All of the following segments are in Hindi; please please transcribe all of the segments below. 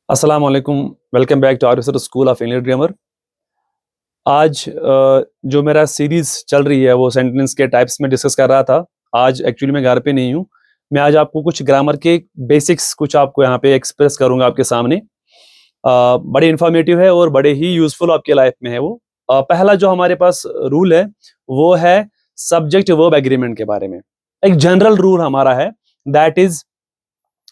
अस्सलाम वालेकुम। Welcome back to our school of English grammar. आज जो मेरा सीरीज चल रही है वो सेंटेंस के टाइप्स में डिस्कस कर रहा था। आज एक्चुअली मैं घर पे नहीं हूँ। मैं आज आपको कुछ ग्रामर के बेसिक्स कुछ आपको यहाँ पे एक्सप्रेस करूंगा आपके सामने। बड़े इंफॉर्मेटिव है और बड़े ही यूजफुल आपके लाइफ में है वो। पहला जो हमारे पास रूल है वो है सब्जेक्ट वर्ब एग्रीमेंट के बारे में। एक जनरल रूल हमारा है, that is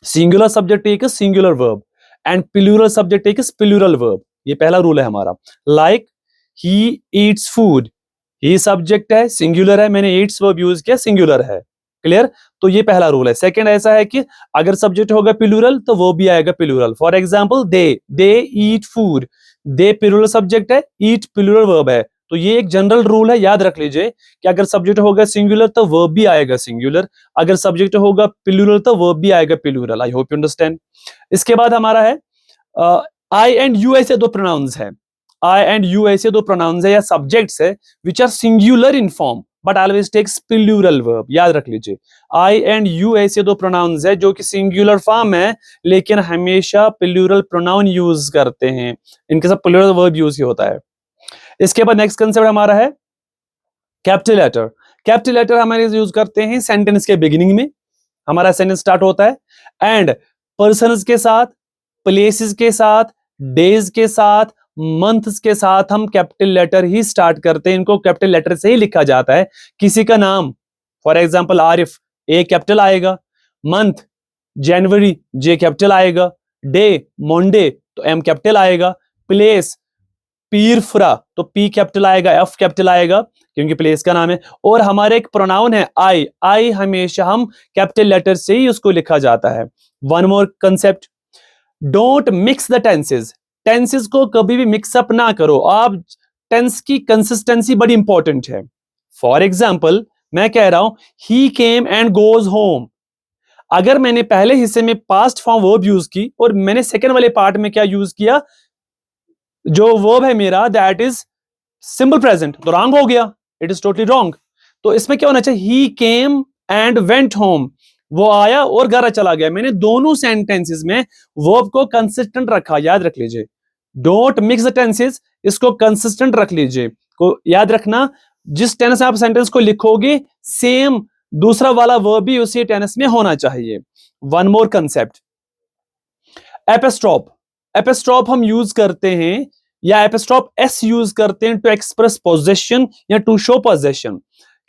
singular subject take singular verb and plural subject take plural verb. ये पहला रूल है हमारा। Like he eats food, he subject है, सिंगुलर है, मैंने ईट्स वर्ब यूज किया, सिंगुलर है। क्लियर? तो ये पहला रूल है। सेकंड ऐसा है कि अगर सब्जेक्ट होगा प्लूरल तो वो भी आएगा plural. For example they eat food, they plural subject है, ईट प्लूरल वर्ब है। तो ये एक जनरल रूल है, याद रख लीजिए कि अगर सब्जेक्ट होगा सिंगुलर तो वर्ब भी आएगा सिंगुलर, अगर सब्जेक्ट होगा प्लूरल तो वर्ब भी आएगा plural. I hope you understand. इसके बाद हमारा है आई एंड यू ऐसे दो प्रोनाउंस है, आई एंड यू ऐसे दो प्रोनाउंस है या सब्जेक्ट्स है which are singular in form but always takes plural verb. याद रख लीजिए, आई एंड यू ऐसे दो प्रोनाउंस है जो कि सिंगुलर फॉर्म है लेकिन हमेशा प्लूरल प्रोनाउन यूज करते हैं, इनके साथ प्लूरल वर्ब यूज ही होता है। इसके बाद नेक्स्ट कंसेप्ट हमारा है कैपिटल लेटर। कैपिटल लेटर हमारे यूज करते हैं सेंटेंस के बिगिनिंग में, हमारा सेंटेंस स्टार्ट होता है एंड पर्सन्स के साथ, प्लेसेस के साथ, डेज के साथ, मंथ्स के साथ हम कैपिटल लेटर ही स्टार्ट करते हैं। इनको कैपिटल लेटर से ही लिखा जाता है। किसी का नाम for example Arif, A capital आएगा, मंथ जनवरी, जे कैपिटल आएगा, डे मंडे तो एम कैपिटल आएगा, प्लेस पीरफ्रा तो पी कैपिटल आएगा, एफ कैपिटल आएगा क्योंकि प्लेस का नाम है। और हमारे एक प्रोनाउन है आई, आई हमेशा हम कैपिटल लेटर से ही उसको लिखा जाता है। One more concept, don't mix the tenses. Tenses को कभी भी मिक्सअप ना करो आप। टेंस की कंसिस्टेंसी बड़ी इंपॉर्टेंट है। फॉर एग्जाम्पल मैं कह रहा हूं ही केम एंड गोज होम, अगर मैंने पहले हिस्से में पास्ट फॉर्म वर्ब यूज की और मैंने सेकंड वाले पार्ट में क्या यूज किया, जो वर्ब है मेरा दैट इज सिंपल प्रेजेंट, तो रॉन्ग हो गया, इट इज टोटली रॉन्ग। तो इसमें क्या होना चाहिए, ही केम एंड वेंट होम, वो आया और घर चला गया। मैंने दोनों सेंटेंसेस में वर्ब को कंसिस्टेंट रखा, याद रख लीजिए। डोंट मिक्स द टेंसेस, इसको कंसिस्टेंट रख लीजिए। को याद रखना, जिस टेंस आप सेंटेंस को लिखोगे सेम दूसरा वाला वर्ब भी उसी टेंस में होना चाहिए। One more concept, एपिस्ट्रॉप। एपिस्ट्रॉप हम यूज करते हैं या एपिस्ट्रॉप एस यूज करते हैं टू एक्सप्रेस पोजेशन या टू शो पोजेशन।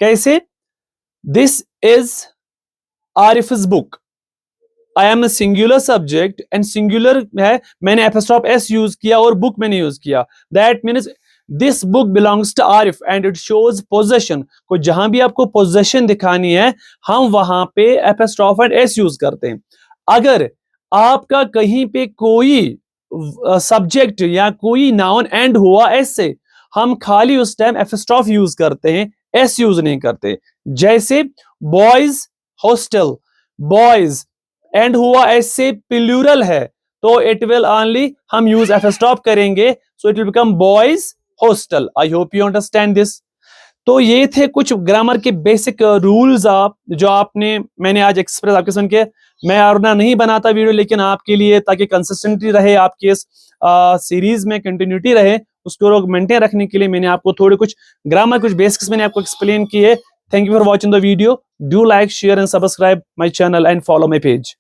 कैसे? This is Arif's book, I am singular subject and singular है, मैंने एपिस्ट्रॉप एस यूज किया और बुक मैंने यूज किया। That means this book belongs to Arif and it shows possession. को जहां भी आपको पोजेशन दिखानी है हम वहां पे एपिस्ट्रॉप एंड एस यूज करते हैं। अगर आपका कहीं पे कोई सब्जेक्ट या कोई नाउन एंड हुआ एस से, हम खाली उस टाइम एपिस्ट्रॉफ यूज करते हैं, एस यूज नहीं करते। जैसे बॉयज हॉस्टल, बॉयज एंड हुआ एस से प्लूरल है तो इट विल ओनली हम यूज एपिस्ट्रॉफ करेंगे, so it will become boys hostel. I hope you understand this. तो ये थे कुछ ग्रामर के बेसिक रूल्स आप जो आपने मैंने आज एक्सप्रेस आपके सुन के, मैं और ना नहीं बनाता वीडियो लेकिन आपके लिए ताकि कंसिस्टेंटी रहे आपकी इस सीरीज में, कंटिन्यूटी रहे, उसको मेंटेन रखने के लिए मैंने आपको थोड़े कुछ ग्रामर कुछ बेसिक्स मैंने आपको एक्सप्लेन किए। Thank you for watching the video. Do like share and subscribe my channel and follow my page.